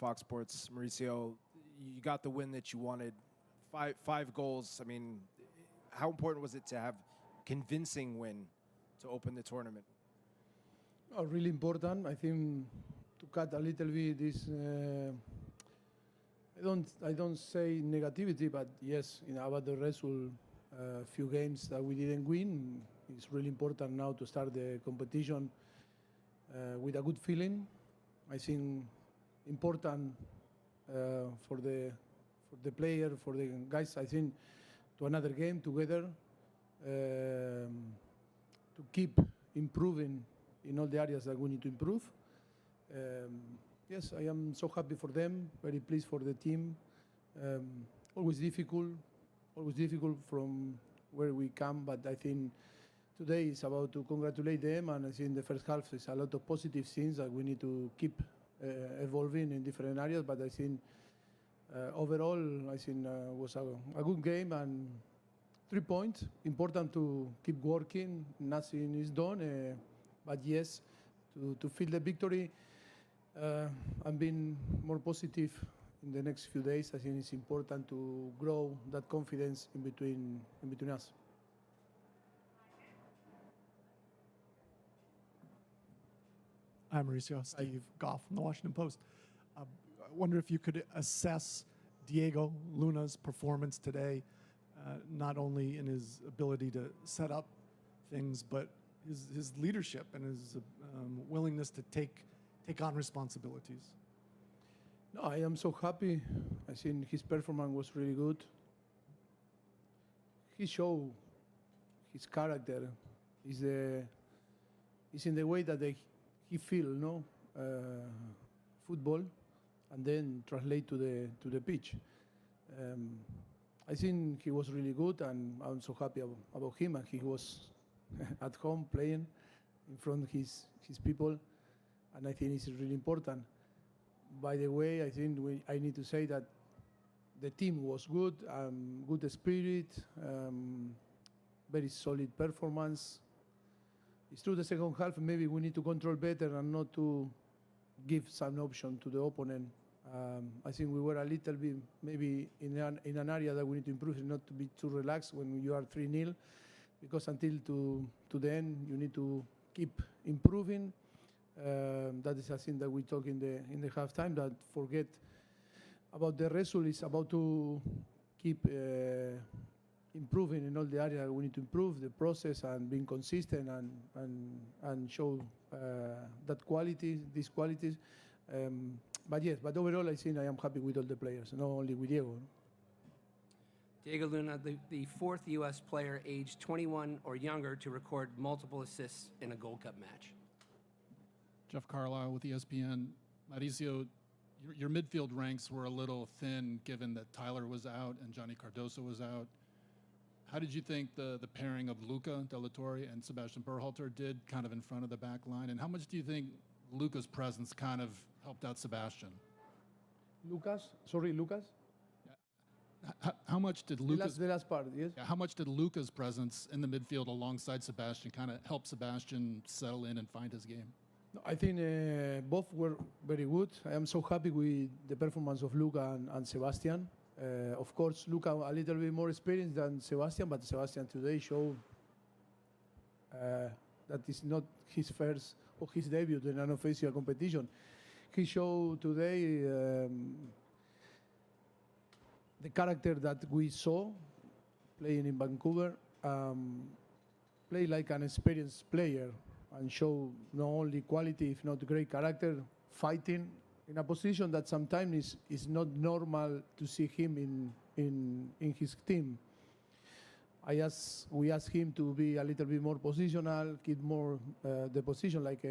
Fox Sports. Mauricio, you got the win that you wanted. Five goals. I mean, how important was it to have convincing win to open the tournament? Oh, really important. I think to cut a little bit this. I don't say negativity, but yes, about the result, few games that we didn't win. It's really important now to start the competition with a good feeling. I think important for the player, for the guys. I think to another game together to keep improving in all the areas that we need to improve. Yes, I am so happy for them, very pleased for the team. Always difficult from where we come, but I think today is about to congratulate them, and I think the first half is a lot of positive things that we need to keep evolving in different areas, but I think overall, I think was a good game and 3 points. Important to keep working, nothing is done, but yes, to feel the victory. I'm being more positive in the next few days. I think it's important to grow that confidence in between us. Hi, Mauricio. Steve Goff from the Washington Post. I wonder if you could assess Diego Luna's performance today, not only in his ability to set up things, but his leadership and his willingness to take on responsibilities. No, I am so happy. I think his performance was really good. He showed his character. Is in the way that he feel, football, and then translate to the pitch. I think he was really good, and I'm so happy about him. And he was at home playing in front of his people, and I think it's really important. By the way, I think I need to say that the team was good, good spirit, very solid performance. It's true the second half, maybe we need to control better and not to give some option to the opponent. I think we were a little bit maybe in an area that we need to improve, not to be too relaxed when you are 3-0, because until to the end you need to keep improving. That is a thing that we talk in the halftime, that forget about the result. It's about to keep improving in all the areas we need to improve, the process, and being consistent and show that quality, these qualities. But overall, I think I am happy with all the players, not only with Diego. Diego Luna, the fourth U.S. player aged 21 or younger to record multiple assists in a Gold Cup match. Jeff Carlisle with ESPN. Mauricio, your midfield ranks were a little thin given that Tyler was out and Johnny Cardoso was out. How did you think the pairing of Luca De La Torre and Sebastian Berhalter did kind of in front of the back line? And how much do you think Luca's presence kind of helped out Sebastian? Lucas? Yeah. How much did Lucas... The last part, yes? Yeah, how much did Luca's presence in the midfield alongside Sebastian kind of help Sebastian settle in and find his game? No, I think both were very good. I am so happy with the performance of Luca and Sebastian. Of course, Luca a little bit more experienced than Sebastian, but Sebastian today showed that is not his first or his debut in an official competition. He showed today the character that we saw playing in Vancouver, play like an experienced player and show not only quality, if not great character, fighting in a position that sometimes is not normal to see him in his team. We asked him to be a little bit more positional, keep more the position like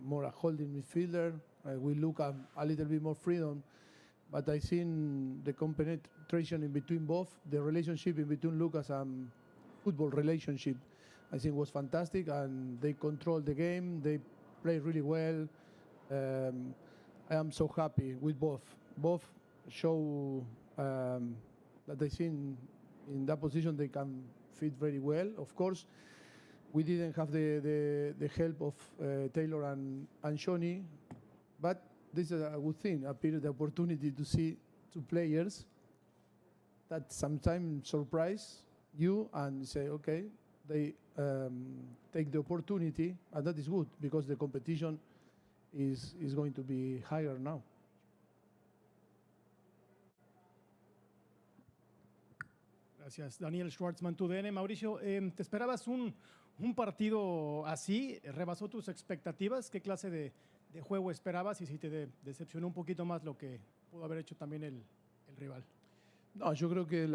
more a holding midfielder. We look at a little bit more freedom, but I think the compenetration in between both, the relationship in between Lucas and football relationship, I think was fantastic, and they controlled the game. They played really well. I am so happy with both. Both show that I think in that position they can fit very well. Of course, we didn't have the help of Taylor and Johnny, but this is a good thing, a period, the opportunity to see two players that sometimes surprise you and say, okay, they take the opportunity, and that is good because the competition is going to be higher now. Gracias, Daniel Schwartzman, TUDN. Mauricio, ¿te esperabas un partido así? ¿Rebasó tus expectativas? ¿Qué clase de juego esperabas? Y si te decepcionó un poquito más lo que pudo haber hecho también el rival. No, yo creo que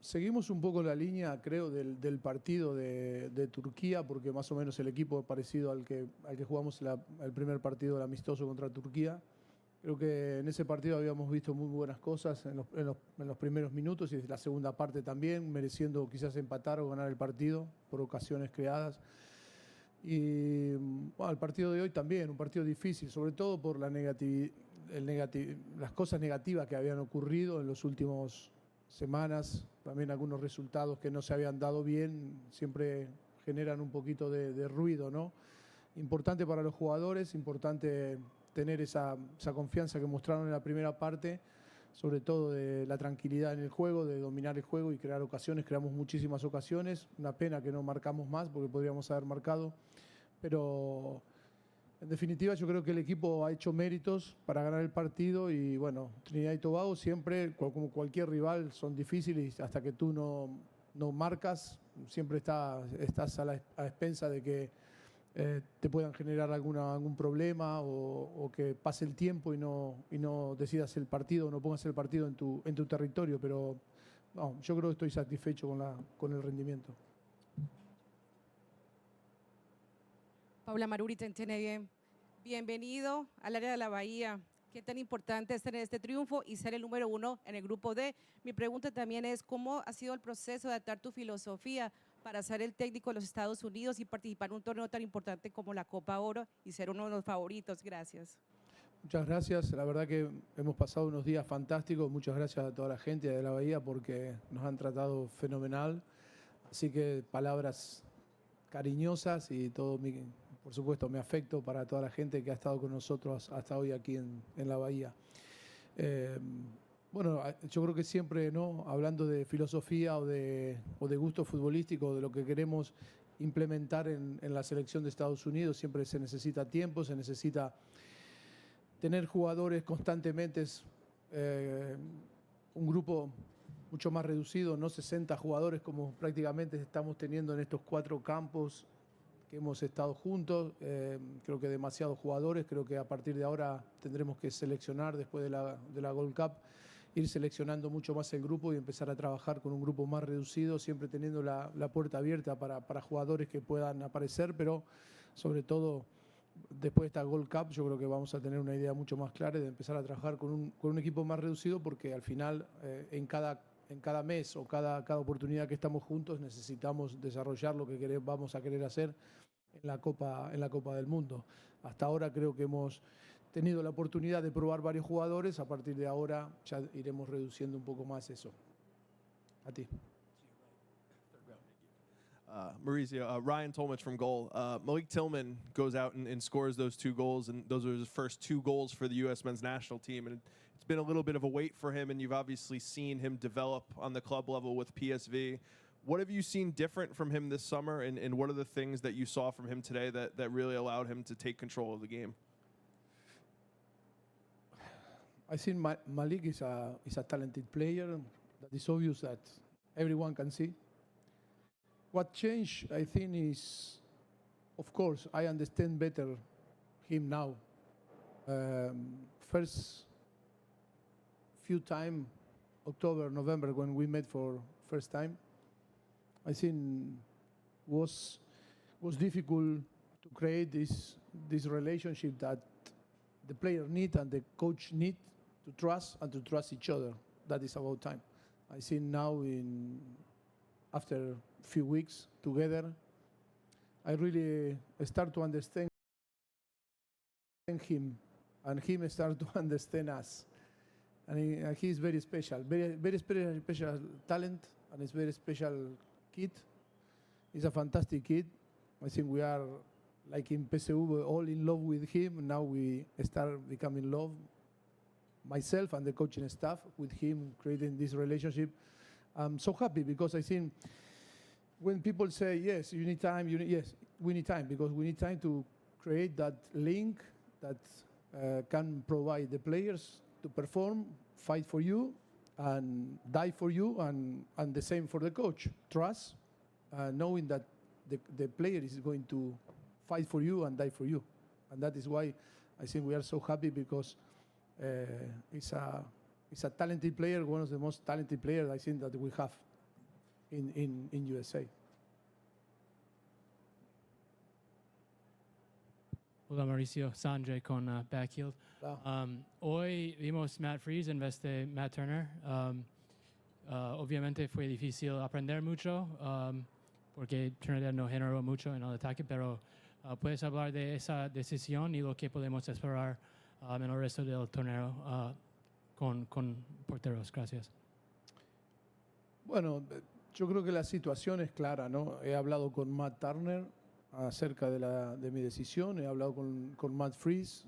seguimos un poco la línea, creo, del partido de Turquía, porque más o menos el equipo es parecido al que jugamos el primer partido del amistoso contra Turquía. Creo que en ese partido habíamos visto muy buenas cosas en los primeros minutos y en la segunda parte también, mereciendo quizás empatar o ganar el partido por ocasiones creadas. Y bueno, el partido de hoy también, un partido difícil, sobre todo por las cosas negativas que habían ocurrido en las últimas semanas, también algunos resultados que no se habían dado bien, siempre generan un poquito de ruido, ¿no? Importante para los jugadores, importante tener esa confianza que mostraron en la primera parte, sobre todo de la tranquilidad en el juego, de dominar el juego y crear ocasiones. Creamos muchísimas ocasiones, una pena que no marcamos más porque podríamos haber marcado, pero en definitiva yo creo que el equipo ha hecho méritos para ganar el partido y bueno, Trinidad y Tobago siempre, como cualquier rival, son difíciles hasta que tú no marcas, siempre estás a expensa de que te puedan generar algún problema o que pase el tiempo y no decidas el partido o no pongas el partido en tu territorio, pero no, yo creo que estoy satisfecho con el rendimiento. Paula Maruri, TNT, bienvenido al área de la Bahía. ¿Qué tan importante es tener este triunfo y ser el número 1 en el grupo D? Mi pregunta también es, ¿cómo ha sido el proceso de adaptar tu filosofía para ser el técnico de los Estados Unidos y participar en un torneo tan importante como la Copa Oro y ser uno de los favoritos? Gracias. Muchas gracias. La verdad que hemos pasado unos días fantásticos. Muchas gracias a toda la gente de la Bahía porque nos han tratado fenomenal. Así que palabras cariñosas y todo por supuesto, mi afecto para toda la gente que ha estado con nosotros hasta hoy aquí en la Bahía. Bueno, yo creo que siempre, ¿no? Hablando de filosofía o de gusto futbolístico, de lo que queremos implementar en la selección de Estados Unidos, siempre se necesita tiempo, se necesita tener jugadores constantemente, un grupo mucho más reducido, no 60 jugadores como prácticamente estamos teniendo en estos 4 campos que hemos estado juntos. Creo que demasiados jugadores, creo que a partir de ahora tendremos que seleccionar después de la Gold Cup, ir seleccionando mucho más el grupo y empezar a trabajar con un grupo más reducido, siempre teniendo la puerta abierta para jugadores que puedan aparecer, pero sobre todo después de esta Gold Cup yo creo que vamos a tener una idea mucho más clara de empezar a trabajar con un equipo más reducido porque al final en cada mes o cada oportunidad que estamos juntos necesitamos desarrollar lo que vamos a querer hacer en la Copa del Mundo. Hasta ahora creo que hemos tenido la oportunidad de probar varios jugadores, a partir de ahora ya iremos reduciendo un poco más eso. A ti. Mauricio, Ryan Tolmich from goal. Malik Tillman goes out and scores those 2 goals, and those are his first 2 goals for the U.S. men's national team. And it's been a little bit of a wait for him, and you've obviously seen him develop on the club level with PSV. What have you seen different from him this summer, and what are the things that you saw from him today that really allowed him to take control of the game? I think Malik is a talented player that is obvious that everyone can see. What changed, I think, is, of course, I understand better him now. First few time, October, November, when we met for first time, I think was difficult to create this relationship that the player need and the coach need to trust and to trust each other. That is about time. I think now after a few weeks together, I really start to understand him and him start to understand us. And he is very special, very special talent, and he's very special kid. He's a fantastic kid. I think we are, like in PSU, all in love with him. Now we start becoming love myself and the coaching staff with him, creating this relationship. I'm so happy because I think when people say, yes, you need time, yes, we need time, because we need time to create that link that can provide the players to perform, fight for you, and die for you, and the same for the coach. Trust, knowing that the player is going to fight for you and die for you. And that is why I think we are so happy, because he's a talented player, one of the most talented players I think that we have in USA. Hola Mauricio, Sanjay con Backfield. Hoy vimos Matt Freese en vez de Matt Turner. Obviamente fue difícil aprender mucho porque Trinidad no generó mucho en el ataque, pero ¿puedes hablar de esa decisión y lo que podemos esperar en el resto del torneo con porteros? Gracias. Bueno, yo creo que la situación es clara, ¿no? He hablado con Matt Turner acerca de mi decisión, he hablado con Matt Freese,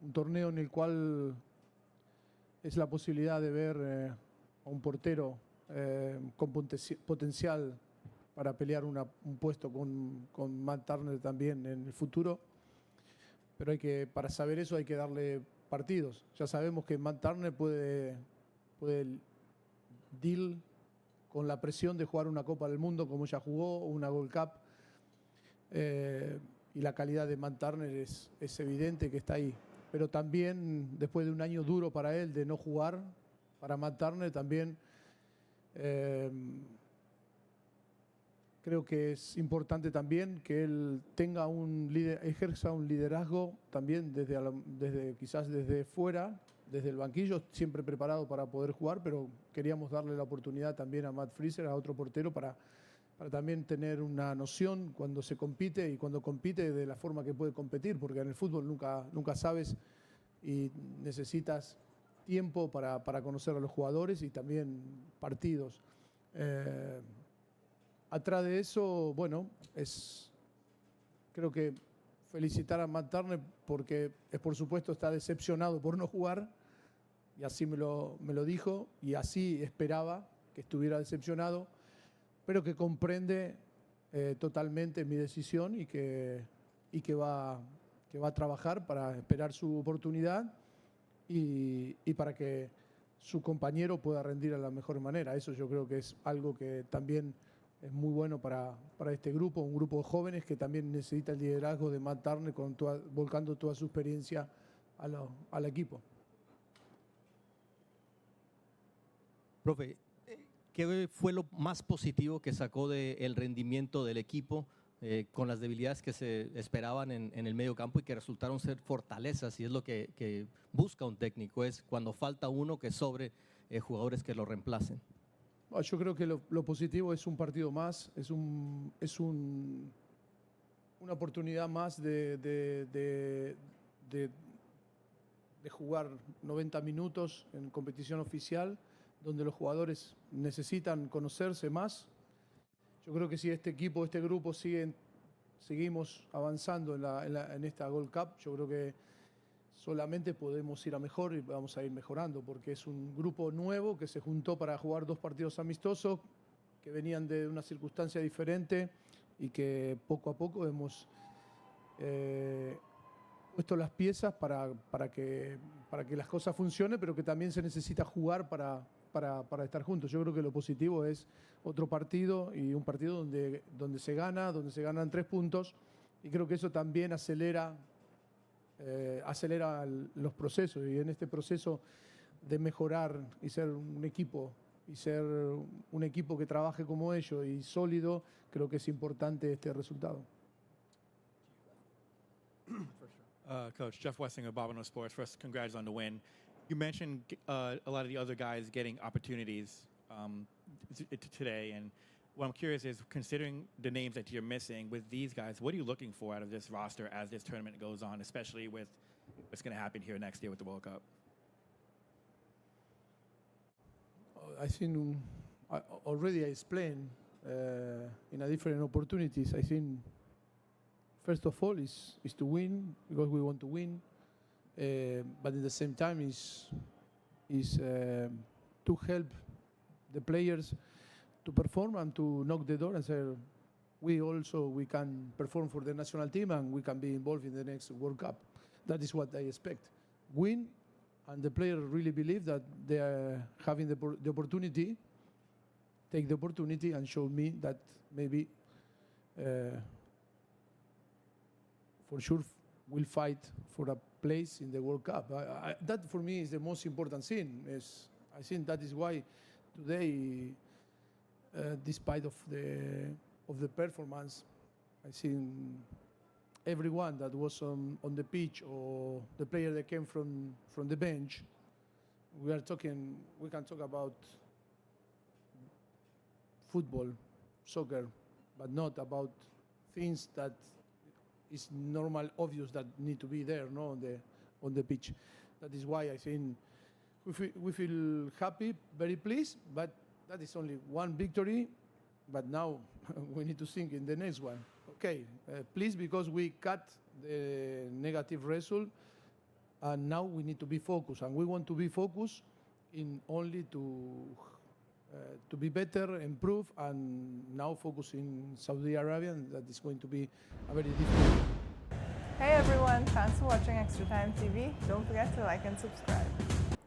un torneo en el cual es la posibilidad de ver a un portero con potencial para pelear un puesto con Matt Turner también en el futuro. Pero para saber eso hay que darle partidos. Ya sabemos que Matt Turner puede deal con la presión de jugar una Copa del Mundo como ya jugó, una Gold Cup. Y la calidad de Matt Turner es evidente que está ahí. Pero también, después de un año duro para él de no jugar, para Matt Turner también creo que es importante también que él ejerza un liderazgo también quizás desde fuera, desde el banquillo, siempre preparado para poder jugar, pero queríamos darle la oportunidad también a Matt Freese, a otro portero, para también tener una noción cuando se compite y cuando compite de la forma que puede competir, porque en el fútbol nunca sabes y necesitas tiempo para conocer a los jugadores y también partidos. Atrás de eso, bueno, creo que felicitar a Matt Turner porque por supuesto está decepcionado por no jugar, y así me lo dijo, y así esperaba que estuviera decepcionado, pero que comprende totalmente mi decisión y que va a trabajar para esperar su oportunidad y para que su compañero pueda rendir de la mejor manera. Eso yo creo que es algo que también es muy bueno para este grupo, un grupo de jóvenes que también necesita el liderazgo de Matt Turner, volcando toda su experiencia al equipo. Profe, ¿qué fue lo más positivo que sacó del rendimiento del equipo con las debilidades que se esperaban en el medio campo y que resultaron ser fortalezas? Y es lo que busca un técnico, es cuando falta uno que sobre jugadores que lo reemplacen. Yo creo que lo positivo es un partido más, es una oportunidad más de jugar 90 minutos en competición oficial, donde los jugadores necesitan conocerse más. Yo creo que si este grupo seguimos avanzando en esta Gold Cup, yo creo que solamente podemos ir a mejor y vamos a ir mejorando, porque es un grupo nuevo que se juntó para jugar 2 partidos amistosos que venían de una circunstancia diferente y que poco a poco hemos puesto las piezas para que las cosas funcionen, pero que también se necesita jugar para estar juntos. Yo creo que lo positivo es otro partido, y un partido donde se ganan 3 puntos, y creo que eso también acelera los procesos, y en este proceso de mejorar y ser un equipo que trabaje como ellos y sólido, creo que es importante este resultado. Coach, Jeff Wessing of Bobino Sports. First, congrats on the win. You mentioned a lot of the other guys getting opportunities today, and what I'm curious is, considering the names that you're missing with these guys, what are you looking for out of this roster as this tournament goes on, especially with what's going to happen here next year with the World Cup? I think already I explained in a different opportunities. I think first of all is to win, because we want to win. but at the same time is to help the players to perform and to knock the door and say, we can perform for the national team and we can be involved in the next World Cup. That is what I expect. Win, and the players really believe that they are having the opportunity, take the opportunity and show me that maybe for sure will fight for a place in the World Cup. That for me is the most important thing. I think that is why today, despite of the performance, I think everyone that was on the pitch or the player that came from the bench, we can talk about football, soccer, but not about things that is normal, obvious that need to be there, no, on the pitch. That is why I think we feel happy, very pleased, but that is only one victory. But now we need to think in the next one. Okay, please, because we cut the negative result, and now we need to be focused, and we want to be focused in only to be better, improve, and now focus in Saudi Arabia, and that is going to be a very difficult. Hey everyone, thanks for watching Extra Time TV. Don't forget to like and subscribe.